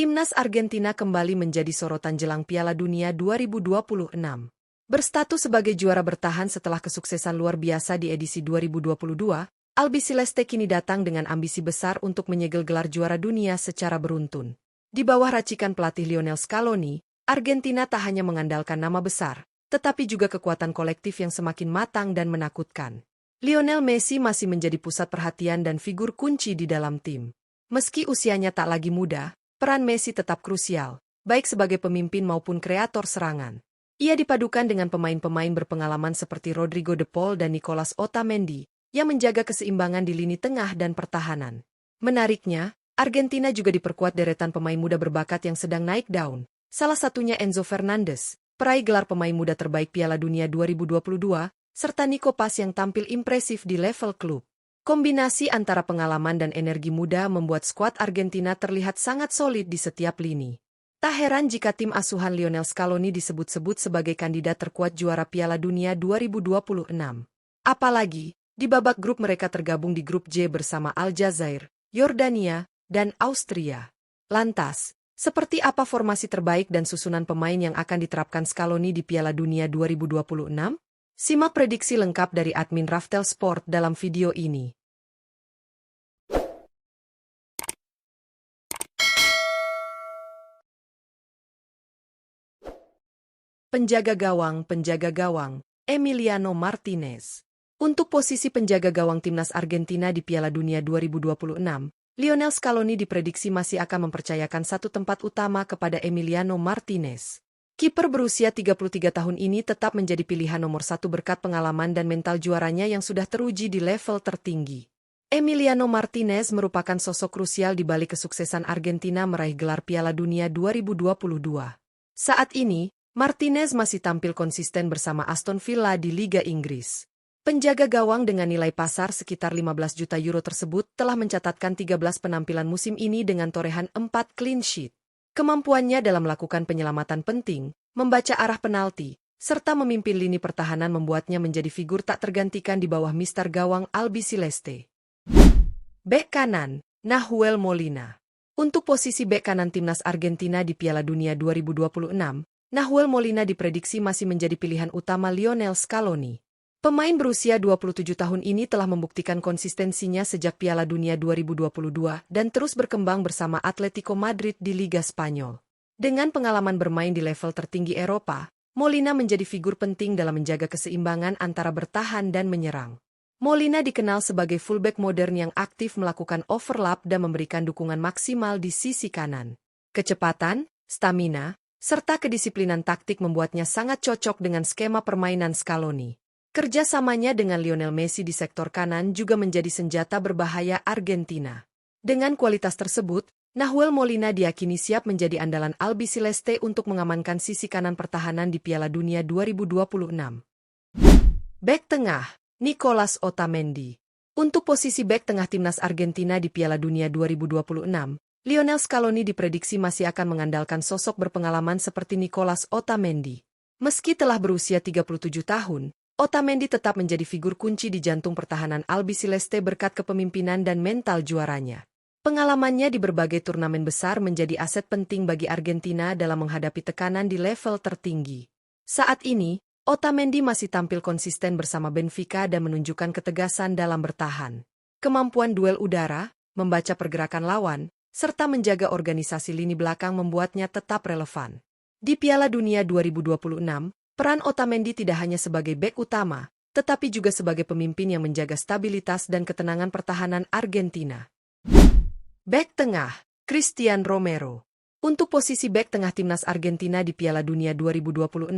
Timnas Argentina kembali menjadi sorotan jelang Piala Dunia 2026. Berstatus sebagai juara bertahan setelah kesuksesan luar biasa di edisi 2022, Albiceleste kini datang dengan ambisi besar untuk menyegel gelar juara dunia secara beruntun. Di bawah racikan pelatih Lionel Scaloni, Argentina tak hanya mengandalkan nama besar, tetapi juga kekuatan kolektif yang semakin matang dan menakutkan. Lionel Messi masih menjadi pusat perhatian dan figur kunci di dalam tim. Meski usianya tak lagi muda, peran Messi tetap krusial, baik sebagai pemimpin maupun kreator serangan. Ia dipadukan dengan pemain-pemain berpengalaman seperti Rodrigo de Paul dan Nicolas Otamendi, yang menjaga keseimbangan di lini tengah dan pertahanan. Menariknya, Argentina juga diperkuat deretan pemain muda berbakat yang sedang naik daun, salah satunya Enzo Fernandez, peraih gelar pemain muda terbaik Piala Dunia 2022, serta Nico Paz yang tampil impresif di level klub. Kombinasi antara pengalaman dan energi muda membuat skuad Argentina terlihat sangat solid di setiap lini. Tak heran jika tim asuhan Lionel Scaloni disebut-sebut sebagai kandidat terkuat juara Piala Dunia 2026. Apalagi, di babak grup mereka tergabung di grup J bersama Aljazair, Yordania, dan Austria. Lantas, seperti apa formasi terbaik dan susunan pemain yang akan diterapkan Scaloni di Piala Dunia 2026? Simak prediksi lengkap dari admin Raftel Sport dalam video ini. Penjaga gawang, Emiliano Martinez. Untuk posisi penjaga gawang timnas Argentina di Piala Dunia 2026, Lionel Scaloni diprediksi masih akan mempercayakan satu tempat utama kepada Emiliano Martinez. Kiper berusia 33 tahun ini tetap menjadi pilihan nomor satu berkat pengalaman dan mental juaranya yang sudah teruji di level tertinggi. Emiliano Martinez merupakan sosok krusial di balik kesuksesan Argentina meraih gelar Piala Dunia 2022. Saat ini, Martinez masih tampil konsisten bersama Aston Villa di Liga Inggris. Penjaga gawang dengan nilai pasar sekitar 15 juta euro tersebut telah mencatatkan 13 penampilan musim ini dengan torehan 4 clean sheet. Kemampuannya dalam melakukan penyelamatan penting, membaca arah penalti, serta memimpin lini pertahanan membuatnya menjadi figur tak tergantikan di bawah mister gawang Albiceleste. Bek kanan, Nahuel Molina. Untuk posisi bek kanan timnas Argentina di Piala Dunia 2026, Nahuel Molina diprediksi masih menjadi pilihan utama Lionel Scaloni. Pemain berusia 27 tahun ini telah membuktikan konsistensinya sejak Piala Dunia 2022 dan terus berkembang bersama Atletico Madrid di Liga Spanyol. Dengan pengalaman bermain di level tertinggi Eropa, Molina menjadi figur penting dalam menjaga keseimbangan antara bertahan dan menyerang. Molina dikenal sebagai fullback modern yang aktif melakukan overlap dan memberikan dukungan maksimal di sisi kanan. Kecepatan, stamina, serta kedisiplinan taktik membuatnya sangat cocok dengan skema permainan Scaloni. Kerjasamanya dengan Lionel Messi di sektor kanan juga menjadi senjata berbahaya Argentina. Dengan kualitas tersebut, Nahuel Molina diyakini siap menjadi andalan Albiceleste untuk mengamankan sisi kanan pertahanan di Piala Dunia 2026. Bek tengah, Nicolas Otamendi. Untuk posisi bek tengah timnas Argentina di Piala Dunia 2026, Lionel Scaloni diprediksi masih akan mengandalkan sosok berpengalaman seperti Nicolas Otamendi. Meski telah berusia 37 tahun, Otamendi tetap menjadi figur kunci di jantung pertahanan Albiceleste berkat kepemimpinan dan mental juaranya. Pengalamannya di berbagai turnamen besar menjadi aset penting bagi Argentina dalam menghadapi tekanan di level tertinggi. Saat ini, Otamendi masih tampil konsisten bersama Benfica dan menunjukkan ketegasan dalam bertahan. Kemampuan duel udara, membaca pergerakan lawan, serta menjaga organisasi lini belakang membuatnya tetap relevan. Di Piala Dunia 2026, peran Otamendi tidak hanya sebagai bek utama, tetapi juga sebagai pemimpin yang menjaga stabilitas dan ketenangan pertahanan Argentina. Bek tengah, Cristian Romero. Untuk posisi bek tengah timnas Argentina di Piala Dunia 2026,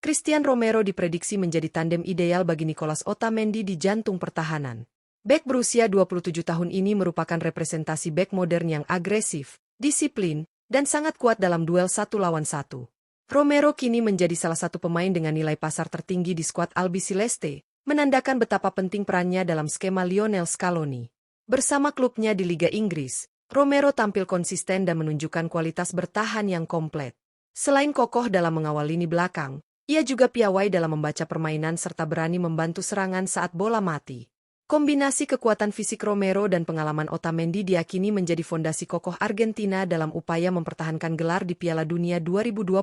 Cristian Romero diprediksi menjadi tandem ideal bagi Nicolas Otamendi di jantung pertahanan. Bek berusia 27 tahun ini merupakan representasi bek modern yang agresif, disiplin, dan sangat kuat dalam duel 1 lawan 1. Romero kini menjadi salah satu pemain dengan nilai pasar tertinggi di skuad Albiceleste, menandakan betapa penting perannya dalam skema Lionel Scaloni. Bersama klubnya di Liga Inggris, Romero tampil konsisten dan menunjukkan kualitas bertahan yang komplit. Selain kokoh dalam mengawal lini belakang, ia juga piawai dalam membaca permainan serta berani membantu serangan saat bola mati. Kombinasi kekuatan fisik Romero dan pengalaman Otamendi diakini menjadi fondasi kokoh Argentina dalam upaya mempertahankan gelar di Piala Dunia 2026.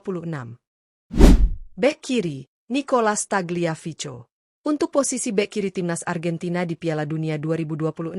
Bek kiri, Nicolas Tagliafico. Untuk posisi bek kiri timnas Argentina di Piala Dunia 2026,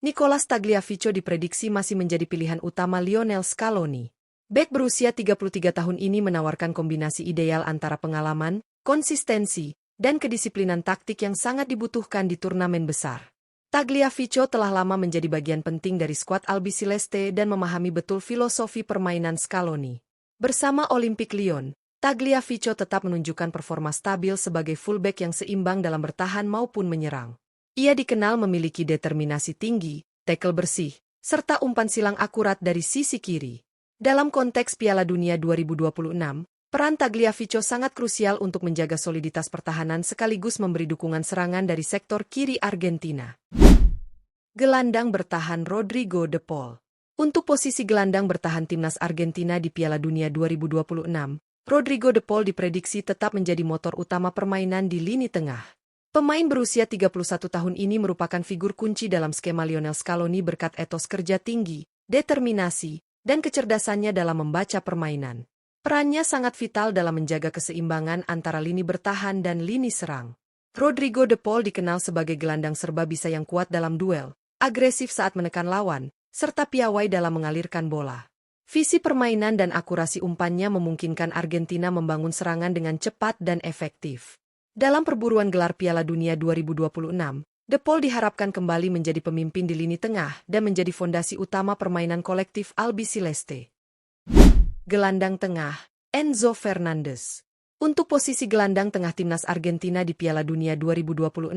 Nicolas Tagliafico diprediksi masih menjadi pilihan utama Lionel Scaloni. Bek berusia 33 tahun ini menawarkan kombinasi ideal antara pengalaman, konsistensi, dan kedisiplinan taktik yang sangat dibutuhkan di turnamen besar. Tagliafico telah lama menjadi bagian penting dari skuad Albiceleste dan memahami betul filosofi permainan Scaloni. Bersama Olympique Lyon, Tagliafico tetap menunjukkan performa stabil sebagai fullback yang seimbang dalam bertahan maupun menyerang. Ia dikenal memiliki determinasi tinggi, tackle bersih, serta umpan silang akurat dari sisi kiri. Dalam konteks Piala Dunia 2026, peran Tagliafico sangat krusial untuk menjaga soliditas pertahanan sekaligus memberi dukungan serangan dari sektor kiri Argentina. Gelandang bertahan Rodrigo de Paul. Untuk posisi gelandang bertahan timnas Argentina di Piala Dunia 2026, Rodrigo de Paul diprediksi tetap menjadi motor utama permainan di lini tengah. Pemain berusia 31 tahun ini merupakan figur kunci dalam skema Lionel Scaloni berkat etos kerja tinggi, determinasi, dan kecerdasannya dalam membaca permainan. Perannya sangat vital dalam menjaga keseimbangan antara lini bertahan dan lini serang. Rodrigo de Paul dikenal sebagai gelandang serba bisa yang kuat dalam duel, agresif saat menekan lawan, serta piawai dalam mengalirkan bola. Visi permainan dan akurasi umpannya memungkinkan Argentina membangun serangan dengan cepat dan efektif. Dalam perburuan gelar Piala Dunia 2026, de Paul diharapkan kembali menjadi pemimpin di lini tengah dan menjadi fondasi utama permainan kolektif Albiceleste. Gelandang tengah, Enzo Fernandez. Untuk posisi gelandang tengah timnas Argentina di Piala Dunia 2026,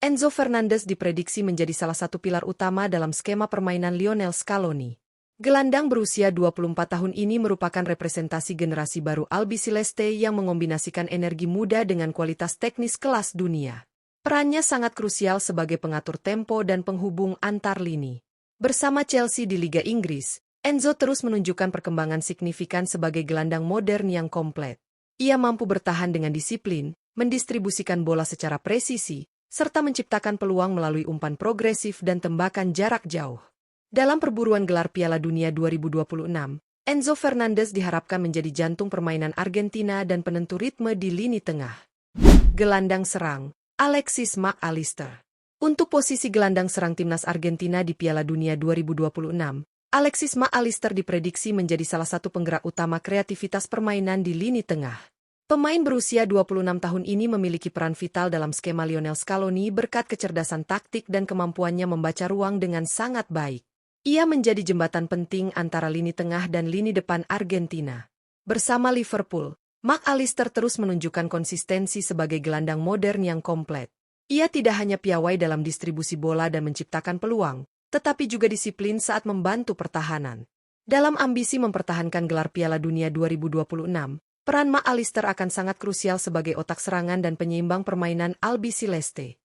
Enzo Fernandez diprediksi menjadi salah satu pilar utama dalam skema permainan Lionel Scaloni. Gelandang berusia 24 tahun ini merupakan representasi generasi baru Albiceleste yang mengombinasikan energi muda dengan kualitas teknis kelas dunia. Perannya sangat krusial sebagai pengatur tempo dan penghubung antar lini. Bersama Chelsea di Liga Inggris, Enzo terus menunjukkan perkembangan signifikan sebagai gelandang modern yang komplet. Ia mampu bertahan dengan disiplin, mendistribusikan bola secara presisi, serta menciptakan peluang melalui umpan progresif dan tembakan jarak jauh. Dalam perburuan gelar Piala Dunia 2026, Enzo Fernandez diharapkan menjadi jantung permainan Argentina dan penentu ritme di lini tengah. Gelandang serang, Alexis Mac Allister. Untuk posisi gelandang serang timnas Argentina di Piala Dunia 2026, Alexis Mac Allister diprediksi menjadi salah satu penggerak utama kreativitas permainan di lini tengah. Pemain berusia 26 tahun ini memiliki peran vital dalam skema Lionel Scaloni berkat kecerdasan taktik dan kemampuannya membaca ruang dengan sangat baik. Ia menjadi jembatan penting antara lini tengah dan lini depan Argentina. Bersama Liverpool, Mac Allister terus menunjukkan konsistensi sebagai gelandang modern yang komplet. Ia tidak hanya piawai dalam distribusi bola dan menciptakan peluang, tetapi juga disiplin saat membantu pertahanan. Dalam ambisi mempertahankan gelar Piala Dunia 2026, peran Mac Allister akan sangat krusial sebagai otak serangan dan penyeimbang permainan Albiceleste.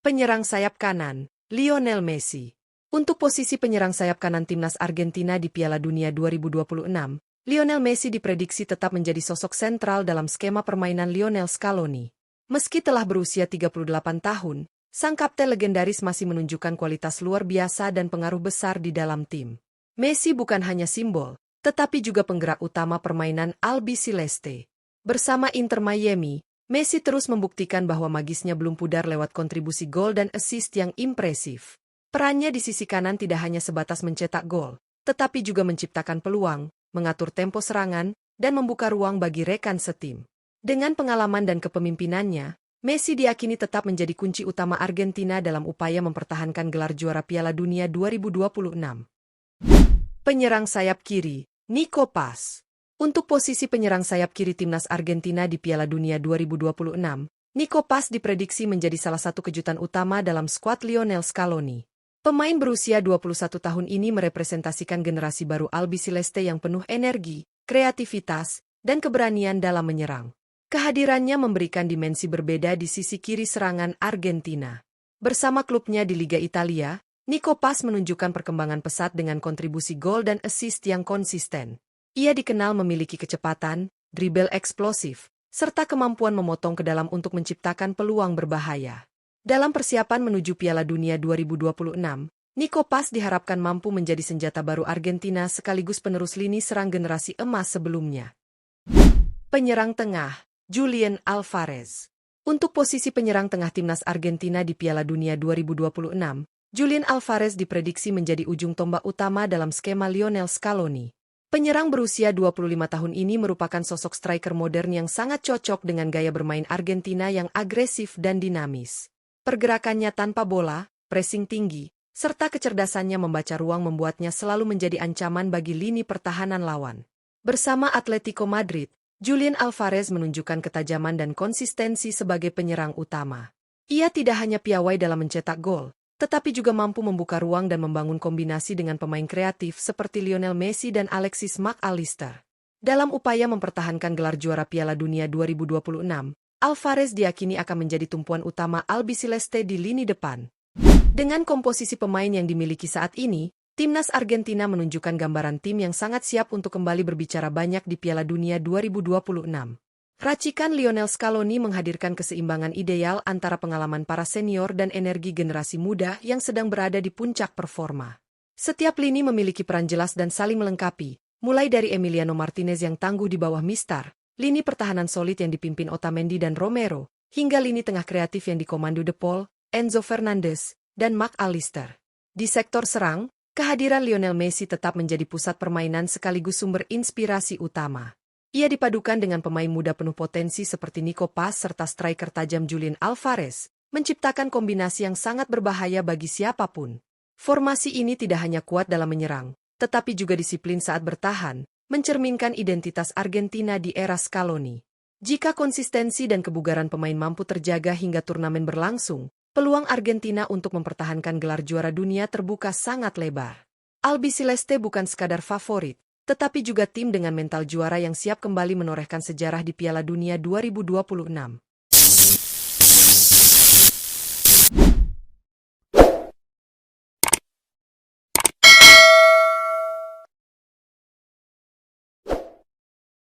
Penyerang sayap kanan, Lionel Messi. Untuk posisi penyerang sayap kanan timnas Argentina di Piala Dunia 2026, Lionel Messi diprediksi tetap menjadi sosok sentral dalam skema permainan Lionel Scaloni. Meski telah berusia 38 tahun, sang kapten legendaris masih menunjukkan kualitas luar biasa dan pengaruh besar di dalam tim. Messi bukan hanya simbol, tetapi juga penggerak utama permainan Albiceleste. Bersama Inter Miami, Messi terus membuktikan bahwa magisnya belum pudar lewat kontribusi gol dan assist yang impresif. Perannya di sisi kanan tidak hanya sebatas mencetak gol, tetapi juga menciptakan peluang, mengatur tempo serangan, dan membuka ruang bagi rekan setim. Dengan pengalaman dan kepemimpinannya, Messi diyakini tetap menjadi kunci utama Argentina dalam upaya mempertahankan gelar juara Piala Dunia 2026. Penyerang sayap kiri, Nico Paz. Untuk posisi penyerang sayap kiri timnas Argentina di Piala Dunia 2026, Nico Paz diprediksi menjadi salah satu kejutan utama dalam skuad Lionel Scaloni. Pemain berusia 21 tahun ini merepresentasikan generasi baru Albiceleste yang penuh energi, kreativitas, dan keberanian dalam menyerang. Kehadirannya memberikan dimensi berbeda di sisi kiri serangan Argentina. Bersama klubnya di Liga Italia, Nico Paz menunjukkan perkembangan pesat dengan kontribusi gol dan assist yang konsisten. Ia dikenal memiliki kecepatan, dribble eksplosif, serta kemampuan memotong ke dalam untuk menciptakan peluang berbahaya. Dalam persiapan menuju Piala Dunia 2026, Nico Paz diharapkan mampu menjadi senjata baru Argentina sekaligus penerus lini serang generasi emas sebelumnya. Penyerang tengah, Julian Alvarez. Untuk posisi penyerang tengah timnas Argentina di Piala Dunia 2026, Julian Alvarez diprediksi menjadi ujung tombak utama dalam skema Lionel Scaloni. Penyerang berusia 25 tahun ini merupakan sosok striker modern yang sangat cocok dengan gaya bermain Argentina yang agresif dan dinamis. Pergerakannya tanpa bola, pressing tinggi, serta kecerdasannya membaca ruang membuatnya selalu menjadi ancaman bagi lini pertahanan lawan. Bersama Atletico Madrid, Julian Alvarez menunjukkan ketajaman dan konsistensi sebagai penyerang utama. Ia tidak hanya piawai dalam mencetak gol, tetapi juga mampu membuka ruang dan membangun kombinasi dengan pemain kreatif seperti Lionel Messi dan Alexis McAllister. Dalam upaya mempertahankan gelar juara Piala Dunia 2026, Alvarez diyakini akan menjadi tumpuan utama Albiceleste di lini depan. Dengan komposisi pemain yang dimiliki saat ini, timnas Argentina menunjukkan gambaran tim yang sangat siap untuk kembali berbicara banyak di Piala Dunia 2026. Racikan Lionel Scaloni menghadirkan keseimbangan ideal antara pengalaman para senior dan energi generasi muda yang sedang berada di puncak performa. Setiap lini memiliki peran jelas dan saling melengkapi, mulai dari Emiliano Martinez yang tangguh di bawah Mistar, lini pertahanan solid yang dipimpin Otamendi dan Romero, hingga lini tengah kreatif yang dikomando De Paul, Enzo Fernandez, dan McAllister. Di sektor serang, kehadiran Lionel Messi tetap menjadi pusat permainan sekaligus sumber inspirasi utama. Ia dipadukan dengan pemain muda penuh potensi seperti Nico Paz serta striker tajam Julian Alvarez, menciptakan kombinasi yang sangat berbahaya bagi siapapun. Formasi ini tidak hanya kuat dalam menyerang, tetapi juga disiplin saat bertahan, mencerminkan identitas Argentina di era Scaloni. Jika konsistensi dan kebugaran pemain mampu terjaga hingga turnamen berlangsung, peluang Argentina untuk mempertahankan gelar juara dunia terbuka sangat lebar. Albiceleste bukan sekadar favorit, tetapi juga tim dengan mental juara yang siap kembali menorehkan sejarah di Piala Dunia 2026.